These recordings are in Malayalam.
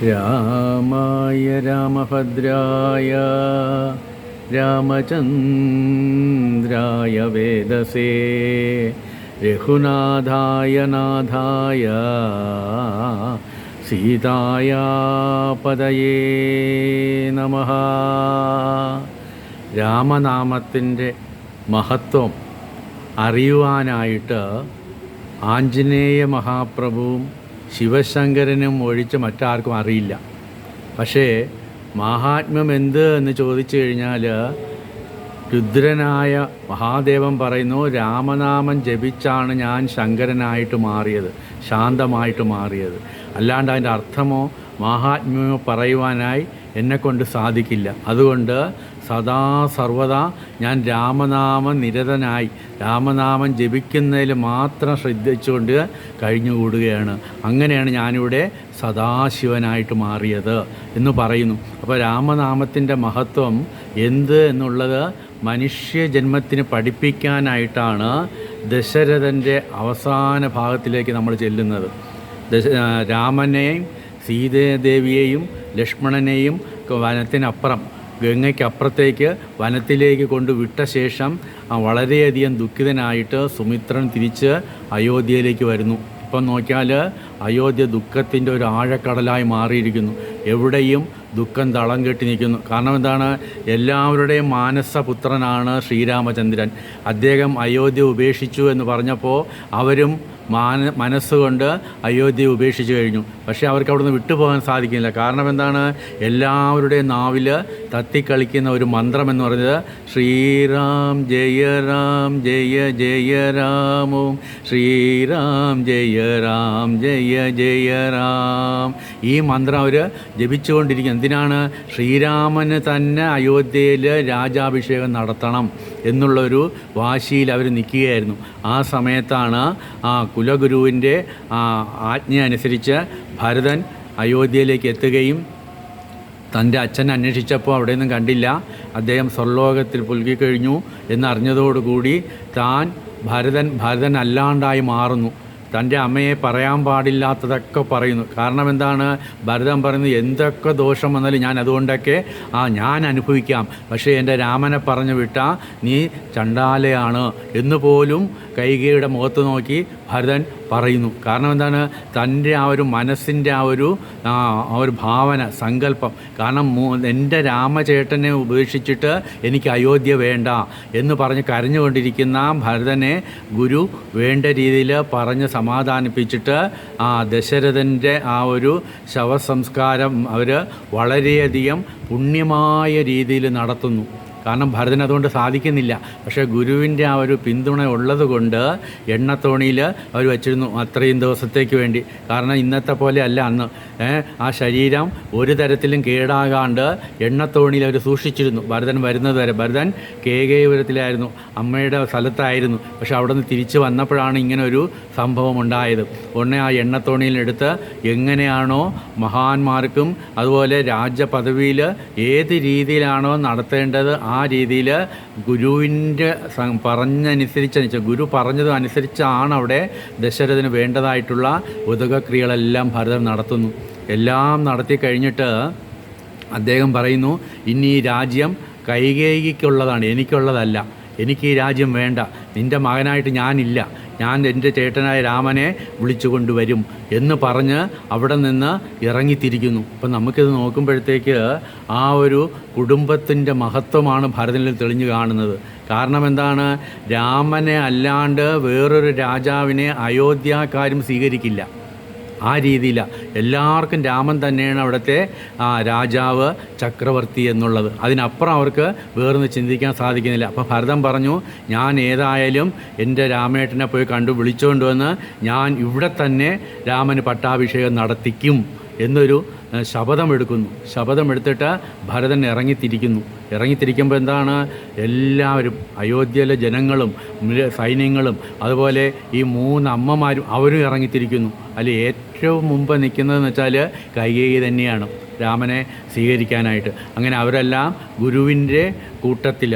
രാമായ രാമഭദ്രായ രാമചന്ദ്രായ വേദസേ രഘുനാഥായ നാഥായ സീതായ പദയേ നമഃ. രാമനാമത്തിൻ്റെ മഹത്വം അറിയുവാനായിട്ട് ആഞ്ജനേയ മഹാപ്രഭുവും ശിവശങ്കരനും ഒഴിച്ച് മറ്റാർക്കും അറിയില്ല. പക്ഷേ മാഹാത്മ്യം എന്ത് എന്ന് ചോദിച്ചു കഴിഞ്ഞാൽ രുദ്രനായ മഹാദേവൻ പറയുന്നു, രാമനാമം ജപിച്ചാണ് ഞാൻ ശങ്കരനായിട്ട് മാറിയത്, ശാന്തമായിട്ട് മാറിയത്. അല്ലാണ്ട് അതിൻ്റെ അർത്ഥമോ മാഹാത്മ്യമോ പറയുവാനായി എന്നെക്കൊണ്ട് സാധിക്കില്ല. അതുകൊണ്ട് സദാ സർവദാ ഞാൻ രാമനാമ നിരതനായി രാമനാമം ജപിക്കുന്നതിൽ മാത്രം ശ്രദ്ധിച്ചുകൊണ്ട് കഴിഞ്ഞുകൂടുകയാണ്. അങ്ങനെയാണ് ഞാനിവിടെ സദാശിവനായിട്ട് മാറിയത് എന്ന് പറയുന്നു. അപ്പോൾ രാമനാമത്തിൻ്റെ മഹത്വം എന്ത് എന്നുള്ളത് മനുഷ്യജന്മത്തിന് പഠിപ്പിക്കാനായിട്ടാണ് ദശരഥൻ്റെ അവസാന ഭാഗത്തിലേക്ക് നമ്മൾ ചെല്ലുന്നത്. രാമനെയും സീതാദേവിയെയും ലക്ഷ്മണനെയും വനത്തിനപ്പുറം ഗംഗയ്ക്കപ്പുറത്തേക്ക് വനത്തിലേക്ക് കൊണ്ടുവിട്ട ശേഷം വളരെയധികം ദുഃഖിതനായിട്ട് സുമിത്രൻ തിരിച്ച് അയോധ്യയിലേക്ക് വരുന്നു. ഇപ്പം നോക്കിയാൽ അയോധ്യ ദുഃഖത്തിൻ്റെ ഒരു ആഴക്കടലായി മാറിയിരിക്കുന്നു. എവിടെയും ദുഃഖം തളം കെട്ടി നിൽക്കുന്നു. കാരണം എന്താണ്? എല്ലാവരുടെയും മാനസപുത്രനാണ് ശ്രീരാമചന്ദ്രൻ. അദ്ദേഹം അയോധ്യ ഉപേക്ഷിച്ചു എന്ന് പറഞ്ഞപ്പോൾ അവരും മനസ്സുകൊണ്ട് അയോധ്യ ഉപേക്ഷിച്ച് കഴിഞ്ഞു. പക്ഷേ അവർക്ക് അവിടുന്ന് വിട്ടുപോകാൻ സാധിക്കില്ല. കാരണം എന്താണ്? എല്ലാവരുടെയും നാവിൽ തത്തിക്കളിക്കുന്ന ഒരു മന്ത്രമെന്ന് പറഞ്ഞത് ശ്രീറാം ജയ രാം ജയ ജയ രാമോം ശ്രീറാം ജയ രാം ജയ ജയ രാം. ഈ മന്ത്രം അവർ ജപിച്ചുകൊണ്ടിരിക്കും. എന്തിനാണ്? ശ്രീരാമന് തന്നെ അയോധ്യയിൽ രാജാഭിഷേകം നടത്തണം എന്നുള്ളൊരു വാശിയിൽ അവർ നിൽക്കുകയായിരുന്നു. ആ സമയത്താണ് കുലഗുരുവിൻ്റെ ആജ്ഞ അനുസരിച്ച് ഭരതൻ അയോധ്യയിലേക്ക് എത്തുകയും തൻ്റെ അച്ഛൻ അന്വേഷിച്ചപ്പോൾ അവിടെയൊന്നും കണ്ടില്ല. അദ്ദേഹം സ്വർലോകത്തിൽ പുൽകിക്കഴിഞ്ഞു എന്നറിഞ്ഞതോടുകൂടി ഭരതൻ അല്ലാണ്ടായി മാറുന്നു. തൻ്റെ അമ്മയെ പറയാൻ പാടില്ലാത്തതൊക്കെ പറയുന്നു. കാരണം എന്താണ്? ഭരതൻ പറയുന്നു, എന്തൊക്കെ ദോഷം വന്നാലും ഞാൻ അതുകൊണ്ടൊക്കെ ഞാൻ അനുഭവിക്കാം, പക്ഷേ എൻ്റെ രാമനെ പറഞ്ഞു വിട്ടാൽ നീ ചണ്ടാലയാണ് എന്ന് പോലും കൈകേയിയുടെ മുഖത്ത് നോക്കി ഭരതൻ പറയുന്നു. കാരണം എന്താണ്? തൻ്റെ ആ ഒരു മനസ്സിൻ്റെ ആ ഒരു ഭാവന, സങ്കല്പം. കാരണം എൻ്റെ രാമചേട്ടനെ ഉപേക്ഷിച്ചിട്ട് എനിക്ക് അയോധ്യ വേണ്ട എന്ന് പറഞ്ഞ് കരഞ്ഞുകൊണ്ടിരിക്കുന്ന ഭരതനെ ഗുരു വേണ്ട രീതിയിൽ പറഞ്ഞ് സമാധാനിപ്പിച്ചിട്ട് ദശരഥൻ്റെ ആ ഒരു ശവസംസ്കാരം അവർ വളരെയധികം പുണ്യമായ രീതിയിൽ നടത്തുന്നു. കാരണം ഭരതൻ അതുകൊണ്ട് സാധിക്കുന്നില്ല. പക്ഷേ ഗുരുവിൻ്റെ ആ ഒരു പിന്തുണ ഉള്ളത് കൊണ്ട് എണ്ണത്തോണിയിൽ അവർ വച്ചിരുന്നു അത്രയും ദിവസത്തേക്ക് വേണ്ടി. കാരണം ഇന്നത്തെ പോലെ അല്ല അന്ന്. ആ ശരീരം ഒരു തരത്തിലും കേടാകാണ്ട് എണ്ണത്തോണിയിൽ അവർ സൂക്ഷിച്ചിരുന്നു ഭരതൻ വരുന്നത് വരെ. ഭരതൻ കേകേപുരത്തിലായിരുന്നു, അമ്മയുടെ സ്ഥലത്തായിരുന്നു. പക്ഷെ അവിടെ നിന്ന് തിരിച്ച് വന്നപ്പോഴാണ് ഇങ്ങനെ ഒരു സംഭവം ഉണ്ടായത്. ഉടനെ ആ എണ്ണത്തോണിയിലെടുത്ത് എങ്ങനെയാണോ മഹാന്മാർക്കും അതുപോലെ രാജ്യപദവിയിൽ ഏത് രീതിയിലാണോ നടത്തേണ്ടത് ആ രീതിയിൽ ഗുരുവിൻ്റെ പറഞ്ഞനുസരിച്ച് ഗുരു പറഞ്ഞതും അനുസരിച്ചാണ് അവിടെ ദശരഥന് വേണ്ടതായിട്ടുള്ള ഉദകക്രിയകളെല്ലാം ഭരതൻ നടത്തുന്നു. എല്ലാം നടത്തി കഴിഞ്ഞിട്ട് അദ്ദേഹം പറയുന്നു, ഇനി ഈ രാജ്യം കൈകേയിക്കുള്ളതാണ്, എനിക്കുള്ളതല്ല. എനിക്ക് ഈ രാജ്യം വേണ്ട, നിൻ്റെ മകനായിട്ട് ഞാനില്ല, ഞാൻ എൻ്റെ ചേട്ടനായ രാമനെ വിളിച്ചു കൊണ്ടുവരും എന്ന് പറഞ്ഞ് അവിടെ നിന്ന് ഇറങ്ങിത്തിരിക്കുന്നു. അപ്പം നമുക്കിത് നോക്കുമ്പോഴത്തേക്ക് ആ ഒരു കുടുംബത്തിൻ്റെ മഹത്വമാണ് ഭരതനിൽ തെളിഞ്ഞു കാണുന്നത്. കാരണം എന്താണ്? രാമനെ അല്ലാണ്ട് വേറൊരു രാജാവിനെ അയോധ്യക്കാരും സ്വീകരിക്കില്ല. ആ രീതിയിലാണ്. എല്ലാവർക്കും രാമൻ തന്നെയാണ് അവിടുത്തെ രാജാവ്, ചക്രവർത്തി എന്നുള്ളത്. അതിനപ്പുറം അവർക്ക് വേറൊന്ന് ചിന്തിക്കാൻ സാധിക്കുന്നില്ല. അപ്പോൾ ഭരതൻ പറഞ്ഞു, ഞാൻ ഏതായാലും എൻ്റെ രാമേട്ടനെ പോയി കണ്ടു വിളിച്ചുകൊണ്ട് വന്ന് ഞാൻ ഇവിടെ തന്നെ രാമന് പട്ടാഭിഷേകം നടത്തിക്കും എന്നൊരു ശപഥമെടുക്കുന്നു. ശപഥമെടുത്തിട്ട് ഭരതൻ ഇറങ്ങിത്തിരിക്കുമ്പോൾ എന്താണ്? എല്ലാവരും അയോധ്യയിലെ ജനങ്ങളും സൈന്യങ്ങളും അതുപോലെ ഈ 3 അമ്മമാരും അവരും ഇറങ്ങിത്തിരിക്കുന്നു. അതിൽ ഏറ്റവും മുമ്പ് നിൽക്കുന്നതെന്ന് വെച്ചാൽ കൈകേയി തന്നെയാണ് രാമനെ സ്വീകരിക്കാനായിട്ട്. അങ്ങനെ അവരെല്ലാം ഗുരുവിൻ്റെ കൂട്ടത്തിൽ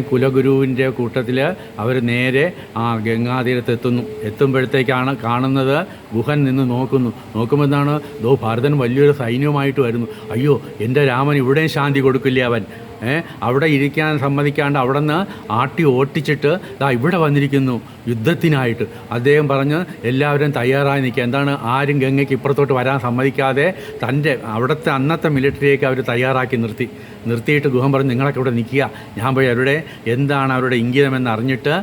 കുലഗുരുവിൻ്റെ കൂട്ടത്തിൽ അവർ നേരെ ആ ഗംഗാതീരത്ത് എത്തുമ്പോഴത്തേക്കാണ് കാണുന്നത്, ഗുഹൻ നിന്ന് നോക്കുമ്പോൾ എന്താണ്, ഭരതൻ വലിയൊരു സൈന്യവുമായിട്ട് വരുന്നു. അയ്യോ, എൻ്റെ രാമൻ ഇവിടെയും ശാന്തി കൊടുക്കില്ല അവൻ, അവിടെ ഇരിക്കാൻ സമ്മതിക്കാണ്ട് അവിടെ നിന്ന് ഓട്ടിച്ചിട്ട് ഇവിടെ വന്നിരിക്കുന്നു യുദ്ധത്തിനായിട്ട്. അദ്ദേഹം പറഞ്ഞ് എല്ലാവരും തയ്യാറായി നിൽക്കുക. എന്താണ്, ആരും ഗംഗയ്ക്ക് ഇപ്പുറത്തോട്ട് വരാൻ സമ്മതിക്കാതെ തൻ്റെ അവിടുത്തെ അന്നത്തെ മിലിറ്ററിയൊക്കെ അവർ തയ്യാറാക്കി നിർത്തിയിട്ട് ഗുഹൻ പറഞ്ഞ് നിങ്ങളൊക്കെ ഇവിടെ നിൽക്കുക, ഞാൻ പോയി അവരുടെ എന്താണ് അവരുടെ ഇംഗിതമെന്ന് അറിഞ്ഞിട്ട്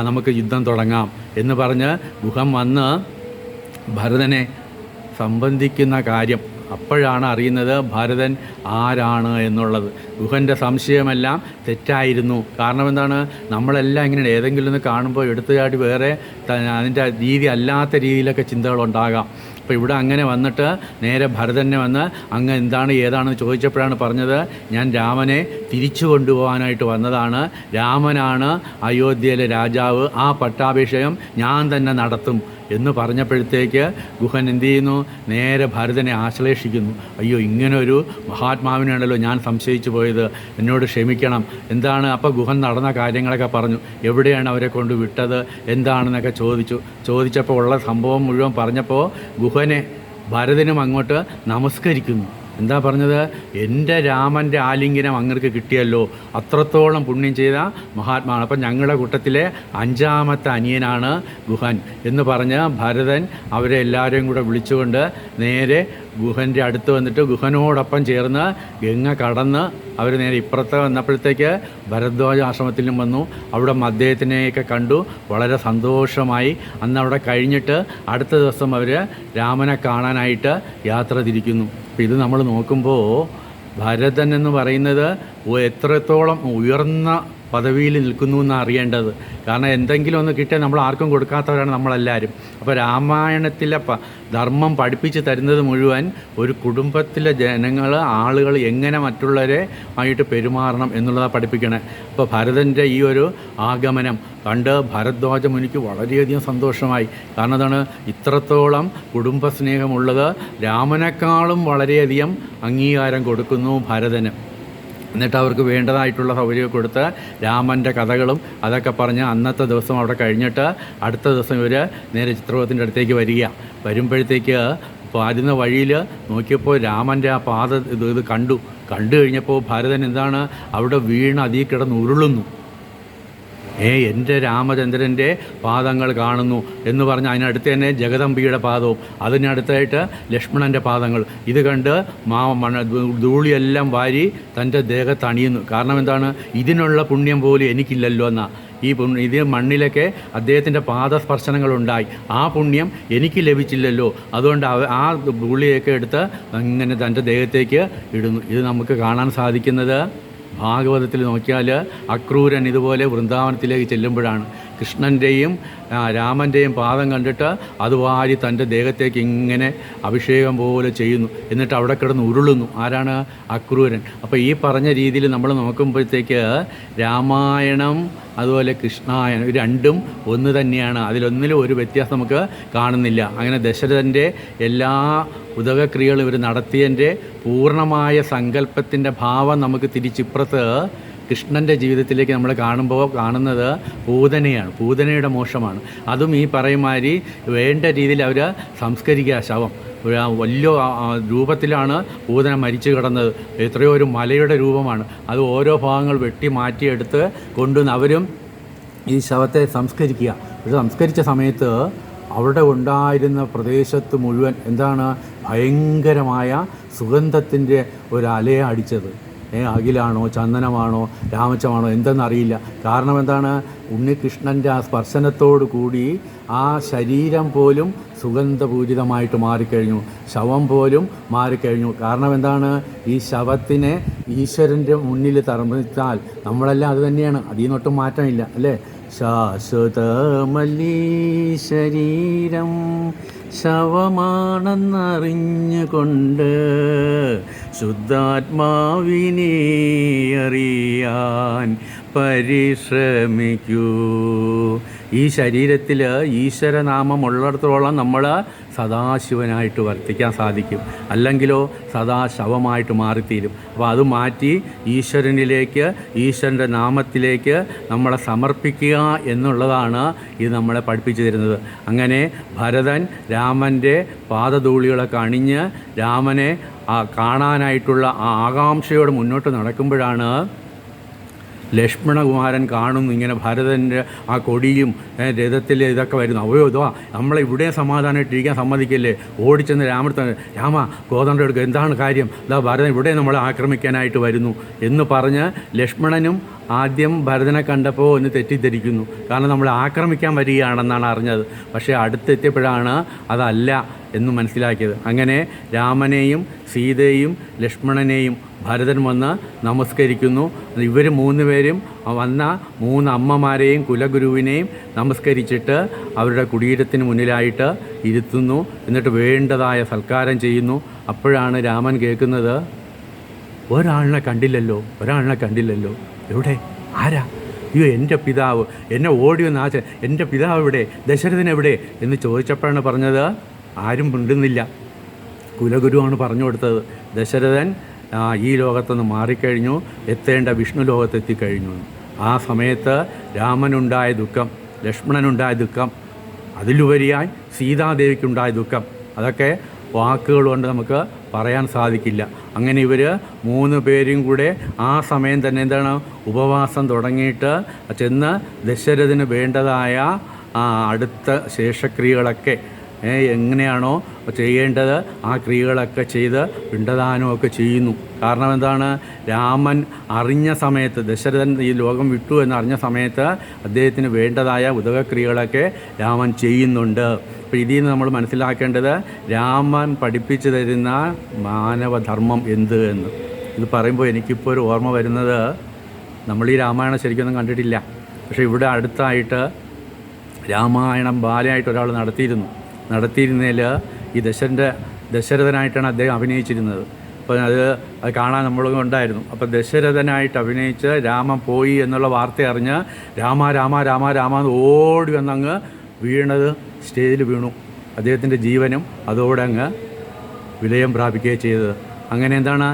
നമുക്ക് യുദ്ധം തുടങ്ങാം എന്ന് പറഞ്ഞ് ഗുഹൻ വന്ന് ഭരതനെ സംബന്ധിക്കുന്ന കാര്യം അപ്പോഴാണ് അറിയുന്നത് ഭരതൻ ആരാണ് എന്നുള്ളത്. ഗുഹൻ്റെ സംശയമെല്ലാം തെറ്റായിരുന്നു. കാരണം എന്താണ്, നമ്മളെല്ലാം ഇങ്ങനെ ഏതെങ്കിലും ഒന്ന് കാണുമ്പോൾ എടുത്തുചാടി വേറെ അതിൻ്റെ രീതി അല്ലാത്ത രീതിയിലൊക്കെ ചിന്തകളുണ്ടാകാം. അപ്പോൾ ഇവിടെ അങ്ങനെ വന്നിട്ട് നേരെ ഭരതനെ വന്ന് അങ്ങ് എന്താണ് ഏതാണെന്ന് ചോദിച്ചപ്പോഴാണ് പറഞ്ഞത്, ഞാൻ രാമനെ തിരിച്ചു കൊണ്ടുപോകാനായിട്ട് വന്നതാണ്, രാമനാണ് അയോധ്യയിലെ രാജാവ്, ആ പട്ടാഭിഷേകം ഞാൻ തന്നെ നടത്തും എന്ന് പറഞ്ഞപ്പോഴത്തേക്ക് ഗുഹൻ എന്ത് ചെയ്യുന്നു, നേരെ ഭരതനെ ആശ്ലേഷിക്കുന്നു. അയ്യോ, ഇങ്ങനൊരു മഹാത്മാവിനാണല്ലോ ഞാൻ സംശയിച്ചു പോയത്, എന്നോട് ക്ഷമിക്കണം. എന്താണ്, അപ്പോൾ ഗുഹൻ നടന്ന കാര്യങ്ങളൊക്കെ പറഞ്ഞു, എവിടെയാണ് അവരെ കൊണ്ട് വിട്ടത് എന്താണെന്നൊക്കെ ചോദിച്ചപ്പോൾ ഉള്ള സംഭവം മുഴുവൻ പറഞ്ഞപ്പോൾ ഗുഹനെ ഭരതനും അങ്ങോട്ട് നമസ്കരിക്കുന്നു. എന്താ പറഞ്ഞത്, എൻ്റെ രാമൻ്റെ ആലിംഗനം അങ്ങർക്ക് കിട്ടിയല്ലോ, അത്രത്തോളം പുണ്യം ചെയ്ത മഹാത്മാവാണ്. അപ്പം ഞങ്ങളുടെ കൂട്ടത്തിലെ 5ാമത്തെ അനിയനാണ് ഗുഹൻ എന്ന് പറഞ്ഞ് ഭരതൻ അവരെ എല്ലാവരെയും കൂടെ വിളിച്ചുകൊണ്ട് നേരെ ഗുഹൻ്റെ അടുത്ത് വന്നിട്ട് ഗുഹനോടൊപ്പം ചേർന്ന് ഗംഗ കടന്ന് അവർ നേരെ ഇപ്പുറത്ത് വന്നപ്പോഴത്തേക്ക് ഭരദ്വാജ ആശ്രമത്തിലും വന്നു. അവിടെ അദ്ദേഹത്തിനെയൊക്കെ കണ്ടു, വളരെ സന്തോഷമായി. അന്ന് അവിടെ കഴിഞ്ഞിട്ട് അടുത്ത ദിവസം അവർ രാമനെ കാണാനായിട്ട് യാത്ര തിരിക്കുന്നു. അപ്പോൾ ഇത് നമ്മൾ നോക്കുമ്പോൾ ഭരതൻ എന്ന് പറയുന്നത് എത്രത്തോളം ഉയർന്ന പദവിയിൽ നിൽക്കുന്നു എന്നാണ് അറിയേണ്ടത്. കാരണം എന്തെങ്കിലും ഒന്ന് കിട്ടിയാൽ നമ്മൾ ആർക്കും കൊടുക്കാത്തവരാണ് നമ്മളെല്ലാവരും. അപ്പോൾ രാമായണത്തിലെ ധർമ്മം പഠിപ്പിച്ച് തരുന്നത് മുഴുവൻ ഒരു കുടുംബത്തിലെ ആളുകൾ എങ്ങനെ മറ്റുള്ളവരെ ആയിട്ട് പെരുമാറണം എന്നുള്ളതാണ് പഠിപ്പിക്കണേ. അപ്പോൾ ഭരതൻ്റെ ഈ ഒരു ആഗമനം കണ്ട് ഭരദ്വാജ മുനിക്ക് വളരെയധികം സന്തോഷമായി. കാരണം അതാണ്, ഇത്രത്തോളം കുടുംബസ്നേഹമുള്ളത് രാമനേക്കാളും വളരെയധികം അംഗീകാരം കൊടുക്കുന്നു ഭരതന്. എന്നിട്ട് അവർക്ക് വേണ്ടതായിട്ടുള്ള സൗകര്യം കൊടുത്ത് രാമൻ്റെ കഥകളും അതൊക്കെ പറഞ്ഞ് അന്നത്തെ ദിവസം അവിടെ കഴിഞ്ഞിട്ട് അടുത്ത ദിവസം ഇവർ നേരെ ചിത്രകൂടത്തിൻ്റെ അടുത്തേക്ക് വരുമ്പോഴത്തേക്ക് വരുന്ന വഴിയിൽ നോക്കിയപ്പോൾ രാമൻ്റെ ആ പാത ഇത് കണ്ടു കഴിഞ്ഞപ്പോൾ ഭരതൻ എന്താണ് അവിടെ വീണ് അതിൽ കിടന്ന് ഉരുളുന്നു. എൻ്റെ രാമചന്ദ്രൻ്റെ പാദങ്ങൾ കാണുന്നു എന്ന് പറഞ്ഞ് അതിനടുത്ത് തന്നെ ജഗദംബിയുടെ പാദവും അതിനടുത്തായിട്ട് ലക്ഷ്മണൻ്റെ പാദങ്ങൾ. ഇത് കണ്ട് ധൂളിയെല്ലാം വാരി തൻ്റെ ദേഹത്ത് അണിയുന്നു. കാരണം എന്താണ്, ഇതിനുള്ള പുണ്യം പോലും എനിക്കില്ലല്ലോ എന്നാണ്. ഇത് മണ്ണിലൊക്കെ അദ്ദേഹത്തിൻ്റെ പാദസ്പർശനങ്ങളുണ്ടായി, ആ പുണ്യം എനിക്ക് ലഭിച്ചില്ലല്ലോ, അതുകൊണ്ട് ആ ധൂളിയൊക്കെ എടുത്ത് അങ്ങനെ തൻ്റെ ദേഹത്തേക്ക് ഇടുന്നു. ഇത് നമുക്ക് കാണാൻ സാധിക്കുന്നത് ഭാഗവതത്തിൽ നോക്കിയാൽ അക്രൂരൻ ഇതുപോലെ വൃന്ദാവനത്തിലേക്ക് ചെല്ലുമ്പോഴാണ് കൃഷ്ണൻ്റെയും രാമൻ്റെയും പാദം കണ്ടിട്ട് അത് വാരി തൻ്റെ ദേഹത്തേക്ക് ഇങ്ങനെ അഭിഷേകം പോലെ ചെയ്യുന്നു. എന്നിട്ട് അവിടെ കിടന്ന് ഉരുളുന്നു. ആരാണ്? അക്രൂരൻ. അപ്പോൾ ഈ പറഞ്ഞ രീതിയിൽ നമ്മൾ നോക്കുമ്പോഴത്തേക്ക് രാമായണം അതുപോലെ കൃഷ്ണായനം രണ്ടും ഒന്ന് തന്നെയാണ്. അതിലൊന്നിലും ഒരു വ്യത്യാസം നമുക്ക് കാണുന്നില്ല. അങ്ങനെ ദശരഥൻ്റെ എല്ലാ ഉദകക്രിയകളും ഇവർ നടത്തിയതിൻ്റെ പൂർണ്ണമായ സങ്കല്പത്തിൻ്റെ ഭാവം നമുക്ക് തിരിച്ചിപ്പുറത്ത് കൃഷ്ണൻ്റെ ജീവിതത്തിലേക്ക് നമ്മൾ കാണുന്നത് പൂതനയാണ്, പൂതനയുടെ മോക്ഷമാണ്. അതും ഈ പറയുമാതിരി വേണ്ട രീതിയിൽ അവർ സംസ്കരിക്കുക. ശവം വലിയ രൂപത്തിലാണ് പൂതന മരിച്ചു കിടന്നത്. എത്രയോ ഒരു മലയുടെ രൂപമാണ്. അത് ഓരോ ഭാഗങ്ങൾ വെട്ടി മാറ്റിയെടുത്ത് കൊണ്ടുവന്ന് അവരും ഈ ശവത്തെ സംസ്കരിക്കുക. പക്ഷെ സംസ്കരിച്ച സമയത്ത് അവിടെ ഉണ്ടായിരുന്ന പ്രദേശത്ത് മുഴുവൻ എന്താണ്, ഭയങ്കരമായ സുഗന്ധത്തിൻ്റെ ഒരു അലയെ അടിച്ചത്. അകിലാണോ ചന്ദനമാണോ രാമച്ചമാണോ എന്തെന്നറിയില്ല. കാരണം എന്താണ്, ഉണ്ണികൃഷ്ണൻ്റെ ആ സ്പർശനത്തോടു കൂടി ആ ശരീരം പോലും സുഗന്ധപൂരിതമായിട്ട് മാറിക്കഴിഞ്ഞു, ശവം പോലും മാറിക്കഴിഞ്ഞു. കാരണം എന്താണ്, ഈ ശവത്തിനെ ഈശ്വരൻ്റെ മുന്നിൽ തർമ്മിച്ചാൽ നമ്മളെല്ലാം അത് തന്നെയാണ്, അതിൽ നിന്നൊട്ടും മാറ്റമില്ല അല്ലേ. ശാശ്വതമല്ലീ ശരീരം ശവമാണെന്നറിഞ്ഞുകൊണ്ട് ശുദ്ധാത്മാവിനെ അറിയാൻ പരിശ്രമിക്കൂ. ഈ ശരീരത്തിൽ ഈശ്വരനാമം ഉള്ളിടത്തോളം നമ്മൾ സദാശിവനായിട്ട് വർത്തിക്കാൻ സാധിക്കും. അല്ലെങ്കിലോ സദാ ശവമായിട്ട് മാറിത്തീരും. അപ്പോൾ അത് മാറ്റി ഈശ്വരനിലേക്ക്, ഈശ്വരൻ്റെ നാമത്തിലേക്ക് നമ്മളെ സമർപ്പിക്കുക എന്നുള്ളതാണ് ഇത് നമ്മളെ പഠിപ്പിച്ചു തരുന്നത്. അങ്ങനെ ഭരതൻ രാമൻ്റെ പാദധൂളികളൊക്കെ അണിഞ്ഞ് രാമനെ കാണാനായിട്ടുള്ള ആ ആകാംക്ഷയോടെ മുന്നോട്ട് നടക്കുമ്പോഴാണ് ലക്ഷ്മണകുമാരൻ കാണുന്നു ഇങ്ങനെ ഭരതൻ്റെ ആ കൊടിയും രഥത്തിൽ ഇതൊക്കെ വരുന്നു. അവയോ ഇതോ നമ്മളെ ഇവിടെ സമാധാനമായിട്ടിരിക്കാൻ സമ്മതിക്കല്ലേ, ഓടിച്ചെന്ന് രാമടുത്ത് രാമ കോതണ്ട എടുക്കുക, എന്താണ് കാര്യം, ഇതാ ഭരതൻ ഇവിടെ നമ്മളെ ആക്രമിക്കാനായിട്ട് വരുന്നു എന്ന് പറഞ്ഞ് ലക്ഷ്മണനും ആദ്യം ഭരതനെ കണ്ടപ്പോൾ ഒന്ന് തെറ്റിദ്ധരിക്കുന്നു. കാരണം നമ്മൾ ആക്രമിക്കാൻ വരികയാണെന്നാണ് അറിഞ്ഞത്. പക്ഷേ അടുത്തെത്തിയപ്പോഴാണ് അതല്ല എന്ന് മനസ്സിലാക്കിയത്. അങ്ങനെ രാമനെയും സീതയെയും ലക്ഷ്മണനെയും ഭരതൻ വന്ന് നമസ്കരിക്കുന്നു. ഇവർ 3 പേരും വന്ന 3 അമ്മമാരെയും കുലഗുരുവിനെയും നമസ്കരിച്ചിട്ട് അവരുടെ കുടീരത്തിന് മുന്നിലായിട്ട് ഇരുത്തുന്നു. എന്നിട്ട് വേണ്ടതായ സൽക്കാരം ചെയ്യുന്നു. അപ്പോഴാണ് രാമൻ കേൾക്കുന്നത്, ഒരാളിനെ കണ്ടില്ലല്ലോ, എവിടെ, ആരാ, അയ്യോ എൻ്റെ പിതാവ്, എന്നെ ഓടി വന്ന എൻ്റെ പിതാവ് എവിടെ, ദശരഥൻ എവിടെ എന്ന് ചോദിച്ചപ്പോഴാണ് പറഞ്ഞത്, ആരും മിണ്ടുന്നില്ല. കുലഗുരുവാണ് പറഞ്ഞു കൊടുത്തത്, ദശരഥൻ ഈ ലോകത്തുനിന്ന് മാറിക്കഴിഞ്ഞു, എത്തേണ്ട വിഷ്ണു ലോകത്തെത്തിക്കഴിഞ്ഞു. ആ സമയത്ത് രാമനുണ്ടായ ദുഃഖം, ലക്ഷ്മണനുണ്ടായ ദുഃഖം, അതിലുപരിയായി സീതാദേവിക്കുണ്ടായ ദുഃഖം, അതൊക്കെ വാക്കുകൾ കൊണ്ട് നമുക്ക് പറയാൻ സാധിക്കില്ല. അങ്ങനെ ഇവർ 3 പേരും കൂടെ ആ സമയം തന്നെ എന്താണ് ഉപവാസം തുടങ്ങിയിട്ട് ചെന്ന് ദശരഥന് വേണ്ടതായ അടുത്ത ശേഷക്രിയകളൊക്കെ എങ്ങനെയാണോ ചെയ്യേണ്ടത് ആ ക്രിയകളൊക്കെ ചെയ്ത് പിണ്ടദാനമൊക്കെ ചെയ്യുന്നു. കാരണം എന്താണ്, രാമൻ അറിഞ്ഞ സമയത്ത്, ദശരഥൻ ഈ ലോകം വിട്ടു എന്നറിഞ്ഞ സമയത്ത് അദ്ദേഹത്തിന് വേണ്ടതായ ഉദകക്രിയകളൊക്കെ രാമൻ ചെയ്യുന്നുണ്ട്. അപ്പോൾ ഇതിൽ നിന്ന് നമ്മൾ മനസ്സിലാക്കേണ്ടത് രാമൻ പഠിപ്പിച്ചു തരുന്ന മാനവധർമ്മം എന്ത് എന്ന്. ഇത് പറയുമ്പോൾ എനിക്കിപ്പോൾ ഒരു ഓർമ്മ വരുന്നത്, നമ്മൾ ഈ രാമായണം ശരിക്കൊന്നും കണ്ടിട്ടില്ല. പക്ഷേ ഇവിടെ അടുത്തായിട്ട് രാമായണം ബാലയായിട്ട് ഒരാൾ നടത്തിയിരുന്നതിൽ ഈ ദശരഥനായിട്ടാണ് അദ്ദേഹം അഭിനയിച്ചിരുന്നത്. അപ്പോൾ അത് കാണാൻ നമ്മളും ഉണ്ടായിരുന്നു. അപ്പോൾ ദശരഥനായിട്ട് അഭിനയിച്ച് രാമൻ പോയി എന്നുള്ള വാർത്ത അറിഞ്ഞ് രാമ എന്ന് ഓടി വന്നങ്ങ് വീണത് സ്റ്റേജിൽ വീണു. അദ്ദേഹത്തിൻ്റെ ജീവനും അതോടെ അങ്ങ് വിലയം പ്രാപിക്കുകയും ചെയ്തത്. അങ്ങനെ എന്താണ്,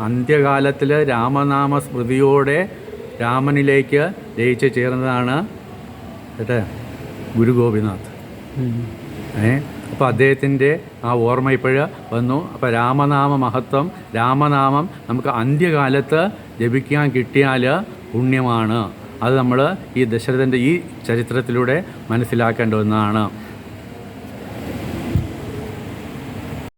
അന്ത്യകാലത്തിൽ രാമനാമ സ്മൃതിയോടെ രാമനിലേക്ക് ലയിച്ച് ചേർന്നതാണ് ഗുരു ഗോപിനാഥ്. അപ്പോൾ അദ്ദേഹത്തിൻ്റെ ആ ഓർമ്മ ഇപ്പോഴ് വന്നു. അപ്പോൾ രാമനാമ മഹത്വം, രാമനാമം നമുക്ക് അന്ത്യകാലത്ത് ജപിക്കാൻ കിട്ടിയാൽ പുണ്യമാണ്. അത് നമ്മൾ ഈ ദശരഥൻ്റെ ഈ ചരിത്രത്തിലൂടെ മനസ്സിലാക്കേണ്ട ഒന്നാണ്.